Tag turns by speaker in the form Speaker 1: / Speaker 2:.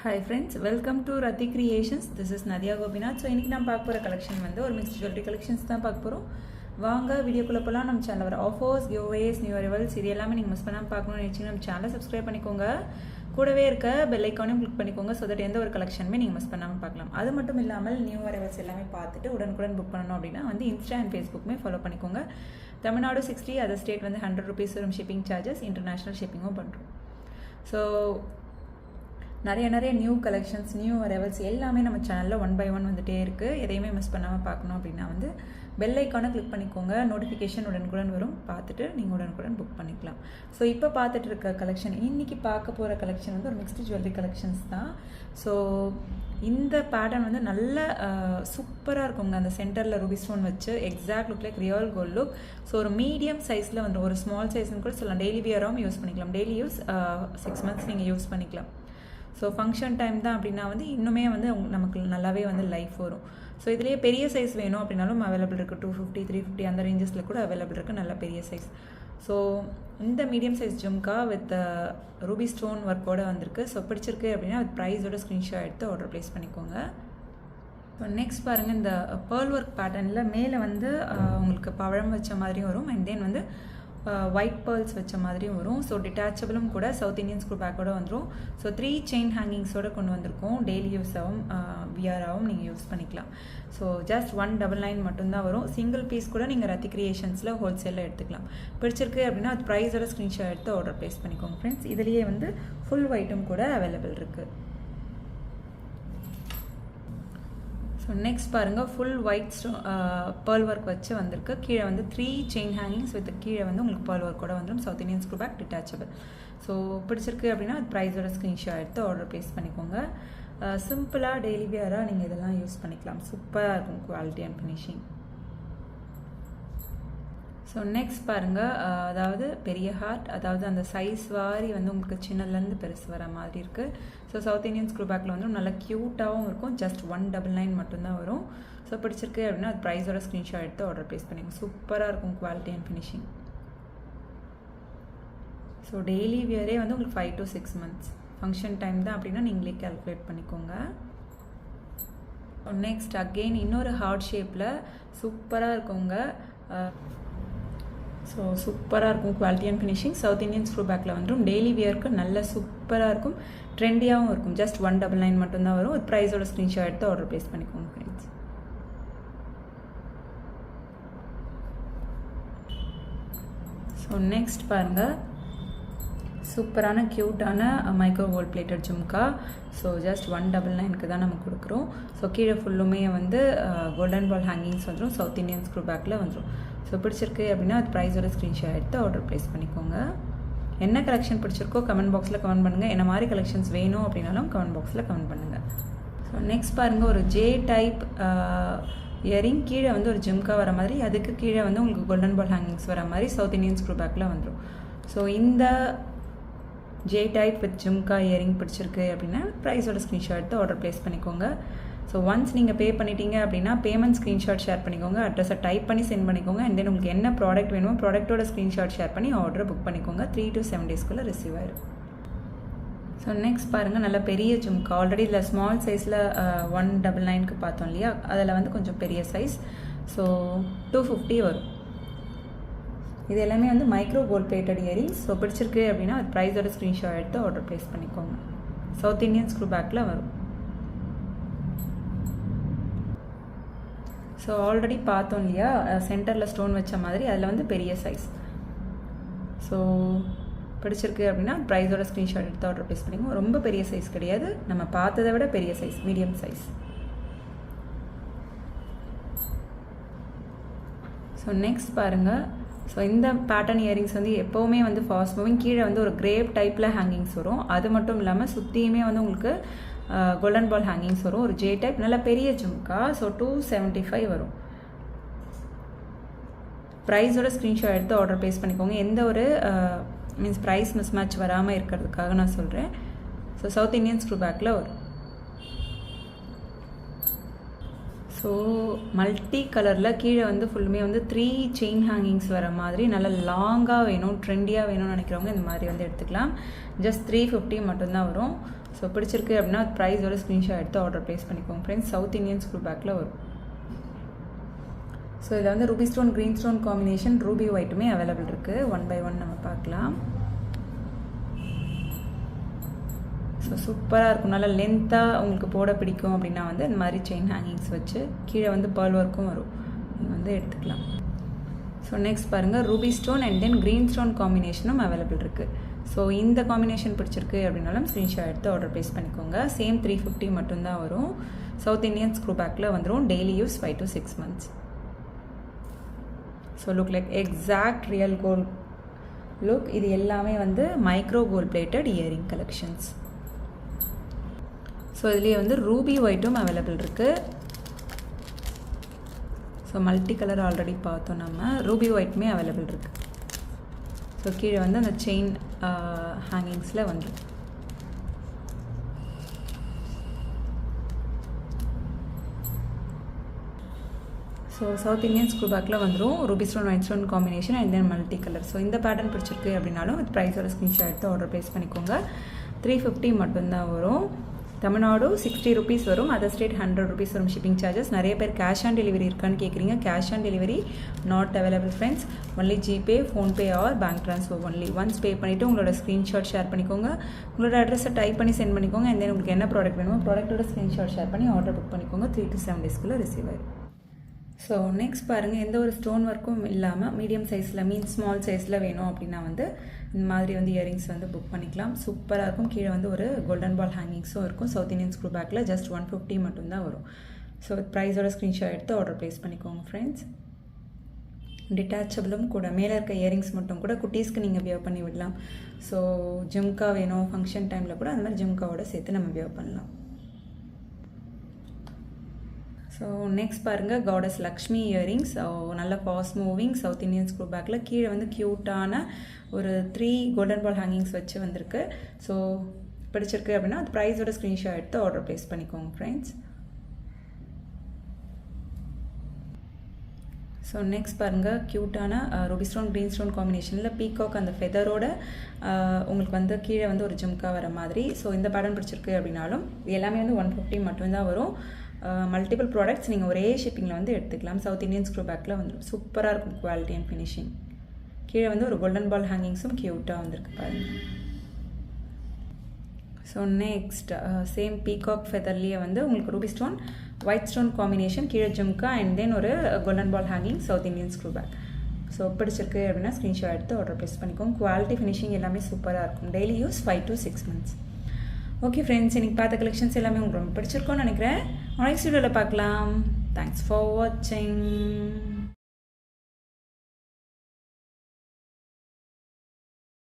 Speaker 1: Hi friends, welcome to Rati Creations. This is Nadia Gopinath. So இன்னைக்கு நான் பார்க்க போற கலெக்ஷன் வந்து ஒரு மிக்ஸ்ட் ஜுவல்லரி கலெக்ஷன்ஸ் தான் பார்க்க போறோம். வாங்க வீடியோக்குள்ள போலாம். நம்ம சேனல்ல வர ஆஃபர்ஸ், கிவ்அவேஸ், நியூ அரைவல்ஸ் இது எல்லாமே நீங்க மிஸ் பண்ணாம பார்க்கணும்னு நினைச்சீங்கன்னா நம்ம சேனலை சப்ஸ்கிரைப் பண்ணிக்கோங்க. கூடவே இருக்க பெல் ஐகானையும் கிளிக் பண்ணிக்கோங்க so that எந்த ஒரு கலெக்ஷனுமே நீங்க மிஸ் பண்ணாம பார்க்கலாம். அது மட்டும் இல்லாமல் நியூ அரைவல்ஸ் எல்லாமே பார்த்துட்டு உடனுக்குடன் புக் பண்ணனும் அப்படினா வந்து Insta and Facebookமே ஃபாலோ பண்ணிக்கோங்க. தமிழ்நாடு 60, அதர் ஸ்டேட் வந்து 100 rupees வரும் ஷிப்பிங் சார்ஜஸ், இன்டர்நேஷனல் ஷிப்பிங்கும் பண்றோம். ஸோ நிறைய நியூ கலெக்ஷன்ஸ், நியூ அரைவல்ஸ் எல்லாமே நம்ம சேனலில் 1 by 1 வந்துட்டே இருக்குது. எதையுமே மிஸ் பண்ணாமல் பார்க்கணும் அப்படின்னா வந்து பெல் ஐக்கானை கிளிக் பண்ணிக்கோங்க. நோட்டிஃபிகேஷன் உடனுக்குடன் வரும், பார்த்துட்டு நீங்கள் உடனுக்குடன் புக் பண்ணிக்கலாம். ஸோ இப்போ பார்த்துட்டு இருக்க கலெக்ஷன், இன்றைக்கி பார்க்க போகிற கலெக்ஷன் வந்து ஒரு மிக்ஸ்டு ஜுவல்லரி கலெக்ஷன்ஸ் தான். ஸோ இந்த பேட்டர்ன் வந்து நல்ல சூப்பராக இருக்குங்க. அந்த சென்டரில் ரூபி ஸ்டோன் வச்சு exact look like real gold look. So ஒரு மீடியம் சைஸில் வந்து ஒரு ஸ்மால் சைஸ்னு கூட சொல்லலாம். டெய்லி வியராகவும் யூஸ் பண்ணிக்கலாம். டெய்லி யூஸ் 6 months நீங்கள் யூஸ் பண்ணிக்கலாம். ஸோ ஃபங்க்ஷன் டைம் தான் அப்படின்னா வந்து இன்னுமே வந்து நமக்கு நல்லாவே வந்து லைஃப் வரும். ஸோ இதுலேயே பெரிய சைஸ் வேணும் அப்படின்னாலும் அவைலபிள் இருக்குது. 250, 350 அந்த ரேஞ்சஸில் கூட அவைலபிள் இருக்குது, நல்ல பெரிய சைஸ். ஸோ இந்த medium size jhumka with ruby stone ஒர்க்கோடு வந்திருக்கு. ஸோ பிடிச்சிருக்கு அப்படின்னா வித் ப்ரைஸோட ஸ்க்ரீன்ஷாட் எடுத்து ஆர்டர் ப்ளேஸ் பண்ணிக்கோங்க. இப்போ நெக்ஸ்ட் பாருங்கள், இந்த பேர்ல் ஒர்க் பேட்டர்னில் மேலே வந்து உங்களுக்கு பழம் வச்ச மாதிரியும் வரும், அண்ட் தென் வந்து ஒயிட் பேர்ல்ஸ் வச்ச மாதிரியும் வரும். ஸோ டிட்டாச்சபிளும் கூட சவுத் இந்தியன் ஸ்க்ரூ பேக்கோட வந்துடும். ஸோ 3 செயின் ஹேங்கிங்ஸோடு கொண்டு வந்திருக்கோம். டெய்லி யூஸாகவும் வியராகவும் நீங்கள் யூஸ் பண்ணிக்கலாம். ஸோ ஜஸ்ட் 199 மட்டும்தான் வரும். சிங்கிள் பீஸ் கூட நீங்கள் ரத்தி கிரியேஷன்ஸில் ஹோல்சேலில் எடுத்துக்கலாம். பிடிச்சிருக்கு அப்படின்னா அது ப்ரைஸோட ஸ்க்ரீன்ஷாட் எடுத்து ஆர்டர் ப்ளேஸ் பண்ணிக்கோங்க ஃப்ரெண்ட்ஸ். இதுலேயே வந்து ஃபுல் ஒயிட்டும் கூட அவைலபிள் இருக்குது. ஸோ நெக்ஸ்ட் பாருங்கள், ஃபுல் ஒயிட் பேர்ல் ஒர்க் வச்சு வந்திருக்கு. கீழே வந்து 3 செயின் ஹேங்கிங்ஸ் வித் கீழே வந்து உங்களுக்கு பேர்ல் ஒர்க்கோட வந்துடும். South Indian screw back detachable. So பிடிச்சிருக்கு அப்படின்னா அது ப்ரைஸோட ஸ்க்ரீன்ஷாட் எடுத்து ஆர்டர் ப்ளேஸ் பண்ணிக்கோங்க. சிம்பிளாக டெய்லி வியராக நீங்கள் இதெல்லாம் யூஸ் பண்ணிக்கலாம். சூப்பராக இருக்கும் quality and finishing. So next பாருங்கள், அதாவது பெரிய ஹார்ட், அதாவது அந்த சைஸ் வாரி வந்து உங்களுக்கு சின்னலேருந்து பெருசு வர மாதிரி இருக்குது. ஸோ சவுத் இந்தியன் ஸ்க்ரூ பேக்கில் வந்து நல்லா க்யூட்டாகவும் இருக்கும். ஜஸ்ட் 199 மட்டும்தான் வரும். ஸோ பிடிச்சிருக்கு அப்படின்னா அது ப்ரைஸோட ஸ்க்ரீன்ஷாட் எடுத்து ஆர்டர் ப்ளேஸ் பண்ணிக்கோங்க. சூப்பராக இருக்கும் quality and finishing. So daily வியரே வந்து உங்களுக்கு 5 to 6 months. ஃபங்க்ஷன் டைம் தான் அப்படின்னா நீங்களே கால்குலேட் பண்ணிக்கோங்க. நெக்ஸ்ட் அகெயின் இன்னொரு ஹார்ட் ஷேப்பில் சூப்பராக இருக்குங்க. ஸோ சூப்பராக இருக்கும் quality and finishing. South Indian screw பேக்கில் வந்துடும். டெய்லி வியருக்கு நல்ல சூப்பராக இருக்கும், ட்ரெண்டியாகவும் இருக்கும். ஜஸ்ட் 199 மட்டும்தான் வரும். ஒரு ப்ரைஸோட ஸ்க்ரீன்ஷாட் எடுத்து ஆர்டர் ப்ளேஸ் பண்ணிக்கோங்க ஃப்ரெண்ட்ஸ். ஸோ நெக்ஸ்ட் பாருங்கள், சூப்பரான க்யூட்டான micro gold plated jhumka. So just 199க்கு தான் நம்ம கொடுக்குறோம். ஸோ கீழே ஃபுல்லுமே வந்து கோல்டன் பால் ஹேங்கிங்ஸ் வந்துடும். சவுத் இந்தியன் ஸ்க்ரூ பேக்கில் வந்துடும். ஸோ பிடிச்சிருக்கு அப்படின்னா அது ப்ரைஸோட ஸ்க்ரீன்ஷாட் எடுத்து ஆர்டர் ப்ளேஸ் பண்ணிக்கோங்க. என்ன கலெக்ஷன் பிடிச்சிருக்கோ கமெண்ட் பாக்ஸில் கமெண்ட் பண்ணுங்கள். என்ன மாதிரி கலெக்ஷன்ஸ் வேணும் அப்படின்னாலும் கமெண்ட் பாக்ஸில் கமெண்ட் பண்ணுங்கள். ஸோ நெக்ஸ்ட் பாருங்கள், ஒரு ஜே டைப் இயரிங், கீழே வந்து ஒரு ஜிம்கா வர மாதிரி, அதுக்கு கீழே வந்து உங்களுக்கு கோல்டன் பால் ஹேங்கிங்ஸ் வர மாதிரி சவுத் இந்தியன் ஸ்க்ரூ பேக்கில் வந்துடும். ஸோ இந்த J type with jhumka earring பிடிச்சிருக்கு அப்படின்னா ப்ரைஸோட ஸ்க்ரீன்ஷாட் எடுத்து ஆர்டர் ப்ளேஸ் பண்ணிக்கோங்க. ஸோ ஒன்ஸ் நீங்கள் பே பண்ணிட்டீங்க அப்படின்னா பேமெண்ட் ஸ்க்ரீன்ஷாட் ஷேர் பண்ணிக்கோங்க. அட்ரஸை டைப் பண்ணி சென்ட் பண்ணிக்கோங்க. அண்ட் தென் உங்களுக்கு என்ன ப்ராடக்ட் வேணுமோ ப்ராடக்ட்டோட ஸ்க்ரீன்ஷாட் ஷேர் பண்ணி ஆர்டரை புக் பண்ணிக்கோங்க. 3 to 7 daysக்குள்ளே ரிசீவ் ஆயிடும். ஸோ நெக்ஸ்ட் பாருங்கள், நல்ல பெரிய ஜும்கா. ஆல்ரெடி இதில் ஸ்மால் சைஸில் 199க்கு பார்த்தோம் இல்லையா, அதில் வந்து கொஞ்சம் பெரிய சைஸ். ஸோ 250 வரும். இது எல்லாமே வந்து micro gold plated earrings. So பிடிச்சிருக்கு அப்படின்னா அது ப்ரைஸோட ஸ்க்ரீன்ஷாட் எடுத்து ஆர்டர் ப்ளேஸ் பண்ணிக்கோங்க. சவுத் இந்தியன் ஸ்க்ரூ பேக்கில் வரும். ஸோ ஆல்ரெடி பார்த்தோம் இல்லையா சென்டரில் ஸ்டோன் வச்ச மாதிரி, அதில் வந்து பெரிய சைஸ். ஸோ பிடிச்சிருக்கு அப்படின்னா ப்ரைஸோட ஸ்க்ரீன்ஷாட் எடுத்து ஆர்டர் ப்ளேஸ் பண்ணிக்கோங்க. ரொம்ப பெரிய சைஸ் கிடையாது, நம்ம பார்த்ததை விட பெரிய size, medium size. So next பாருங்கள், ஸோ இந்த பேட்டர்ன் இயரிங்ஸ் வந்து எப்போவுமே வந்து ஃபாஸ்ட் மூவிங். கீழே வந்து ஒரு கிரேப் டைப்பில் ஹேங்கிங்ஸ் வரும். அது மட்டும் இல்லாமல் சுற்றியுமே வந்து உங்களுக்கு கோல்டன் பால் ஹேங்கிங்ஸ் வரும். ஒரு ஜே டைப் நல்ல பெரிய ஜும்கா. ஸோ 275 வரும். ப்ரைஸோட ஸ்க்ரீன்ஷாட் எடுத்து ஆர்டர் ப்ளேஸ் பண்ணிக்கோங்க. எந்த ஒரு மீன்ஸ் ப்ரைஸ் மிஸ் மேட்ச் வராமல் இருக்கிறதுக்காக நான் சொல்கிறேன். ஸோ சவுத் இந்தியன் ஸ்க்ரூ பேக்கில் வரும். ஸோ மல்டி கலரில் கீழே வந்து ஃபுல்லுமே வந்து 3 செயின் ஹேங்கிங்ஸ் வர மாதிரி நல்லா லாங்காக வேணும், ட்ரெண்டியாக வேணும்னு நினைக்கிறவங்க இந்த மாதிரி வந்து எடுத்துக்கலாம். ஜஸ்ட் 350 மட்டும்தான் வரும். ஸோ பிடிச்சிருக்கு அப்படின்னா ப்ரைஸோட ஸ்க்ரீன்ஷாட் எடுத்து ஆர்டர் ப்ளேஸ் பண்ணிக்கோங்க ஃப்ரெண்ட்ஸ். சவுத் இந்தியன் ஸ்க்ரூ பேக்கில் வரும். ஸோ இதில் வந்து ruby stone green stone combination ruby ஒயிட்டுமே அவைலபிள் இருக்குது. 1 by 1 நம்ம பார்க்கலாம். ஸோ சூப்பராக இருக்கும். நல்லா லென்த்தாக உங்களுக்கு போட பிடிக்கும் அப்படின்னா வந்து இந்த மாதிரி செயின் ஹேங்கிங்ஸ் வச்சு கீழே வந்து பேர்ல் ஒர்க்கும் வரும், நீங்கள் வந்து எடுத்துக்கலாம். ஸோ நெக்ஸ்ட் பாருங்கள், ruby stone and then green stone காம்பினேஷனும் அவைலபிள் இருக்குது. ஸோ இந்த காம்பினேஷன் பிடிச்சிருக்கு அப்படின்னாலும் ஸ்க்ரீன்ஷாட் எடுத்து ஆர்டர் ப்ளேஸ் பண்ணிக்கோங்க. சேம் 350 மட்டும்தான் வரும். சவுத் இந்தியன் ஸ்க்ரூ பேக்கில் வந்துடும். Daily use 5 to 6 months. So look like exact real gold look. இது எல்லாமே வந்து micro gold plated earring collections. So இதுலேயே வந்து ரூபி ஒயிட்டும் அவைலபிள் இருக்குது. ஸோ மல்டி கலர் ஆல்ரெடி பார்த்தோம் நம்ம. ரூபி ஒயிட்டுமே அவைலபிள் இருக்குது. ஸோ கீழே வந்து அந்த செயின் ஹேங்கிங்ஸில் வந்துடும். ஸோ சவுத் இந்தியன் ஸ்க்ரூ பேக்கில் வந்துடும். Ruby stone white stone combination and then multi colour. So இந்த பேட்டர்ன் பிடிச்சிருக்கு அப்படின்னாலும் வித் ப்ரைஸோட ஸ்க்ரீன்ஷாட் எடுத்து ஆர்டர் ப்ளேஸ் பண்ணிக்கோங்க. 350 மட்டும்தான் வரும். தமிழ்நாடு 60 rupees வரும். அதர் ஸ்டேட் 100 rupees வரும் ஷிப்பிங் சார்ஜஸ். நிறைய பேர் கேஷ் ஆன் டெலிவரி இருக்கான்னு கேட்குறீங்க. Cash on delivery not available friends. Only GPay, PhonePe R bank transfer only. Once pay பண்ணிவிட்டு உங்களோட ஸ்க்ரீன்ஷாட் ஷேர் பண்ணிக்கோங்க. உங்களோட அட்ரஸை டைப் பண்ணி சென்ட் பண்ணிக்கோங்க. அண்ட் தென் உங்களுக்கு என்ன ப்ராடக்ட் வேணுமோ ப்ராடக்ட்டோட ஸ்க்ரீன்ஷாட் ஷேர் பண்ணி ஆர்டர் புக் பண்ணிக்கோங்க. 3 to 7 daysக்குள்ளே ரிசீவ் ஆகிடும். ஸோ நெக்ஸ்ட் பாருங்கள், எந்த ஒரு ஸ்டோன் ஒர்க்கும் இல்லாமல் மீடியம் சைஸில் ஸ்மால் சைஸில் வேணும் அப்படின்னா வந்து இந்த மாதிரி வந்து இயரிங்ஸ் வந்து புக் பண்ணிக்கலாம். சூப்பராக இருக்கும். கீழே வந்து ஒரு கோல்டன் பால் ஹேங்கிங்ஸும் இருக்கும். சவுத் இந்தியன் ஸ்க்ரூ பேக்கில் ஜஸ்ட் 150 மட்டும்தான் வரும். ஸோ ப்ரைஸோட ஸ்க்ரீன்ஷாட் எடுத்து ஆர்டர் ப்ளேஸ் பண்ணிக்கோங்க ஃப்ரெண்ட்ஸ். டிட்டாச்சபிளும் கூட. மேலே இருக்க இயரிங்ஸ் மட்டும் கூட குட்டீஸ்க்கு நீங்கள் வியர் பண்ணி விடலாம். ஸோ ஜிம்கா வேணும் ஃபங்க்ஷன் டைமில் கூட அந்த மாதிரி ஜிம்காவோட சேர்த்து நம்ம வியர் பண்ணலாம். ஸோ நெக்ஸ்ட் பாருங்கள், காடஸ் லக்ஷ்மி இயரிங்ஸ். நல்ல fast moving south Indian screw பேக்கில் கீழே வந்து க்யூட்டான ஒரு 3 கோல்டன் பால் ஹேங்கிங்ஸ் வச்சு வந்திருக்கு. ஸோ பிடிச்சிருக்கு அப்படின்னா அது ப்ரைஸோட ஸ்க்ரீன்ஷாட் எடுத்து ஆர்டர் ப்ளேஸ் பண்ணிக்கோங்க ஃப்ரெண்ட்ஸ். ஸோ நெக்ஸ்ட் பாருங்கள், க்யூட்டான ரூபி ஸ்டோன் க்ரீன் ஸ்டோன் காம்பினேஷனில் பீகாக் அந்த ஃபெதரோட உங்களுக்கு வந்து கீழே வந்து ஒரு ஜிம்கா வர மாதிரி. ஸோ இந்த பேட்டர்ன் பிடிச்சிருக்கு அப்படின்னாலும் இது எல்லாமே வந்து 150 மட்டும்தான் வரும். மல்டிபிள் ப்ராடக்ட்ஸ் நீங்கள் ஒரே ஷிப்பிங்கில் வந்து எடுத்துக்கலாம். சவுத் இந்தியன் ஸ்க்ரூ பேக்கில் வந்துடும். சூப்பராக இருக்கும் குவாலிட்டி அண்ட் ஃபினிஷிங். கீழே வந்து ஒரு கோல்டன் பால் ஹேங்கிங்ஸும் க்யூட்டாக வந்திருக்கு பாருங்கள். ஸோ நெக்ஸ்ட் சேம் பீகாக் ஃபெதர்லேயே வந்து உங்களுக்கு ruby stone white stone combination, கீழே ஜிம்கா அண்ட் தென் ஒரு golden ball hanging south Indian screw back. So பிடிச்சிருக்கு அப்படின்னா ஸ்க்ரீன்ஷாட் எடுத்து ஆர்டர் ப்ளேஸ் பண்ணிக்கோங்க. குவாலிட்டி ஃபினிஷிங் எல்லாமே சூப்பராக இருக்கும். Daily use 5 to 6 months. Okay friends, இன்றைக்கி பார்த்த கலெக்ஷன்ஸ் எல்லாமே உங்களுக்கு ரொம்ப பிடிச்சிருக்கோன்னு நினைக்கிறேன். நெக்ஸ்ட் வீடியோவில் பார்க்கலாம். தேங்க்ஸ் ஃபார் வாட்சிங்.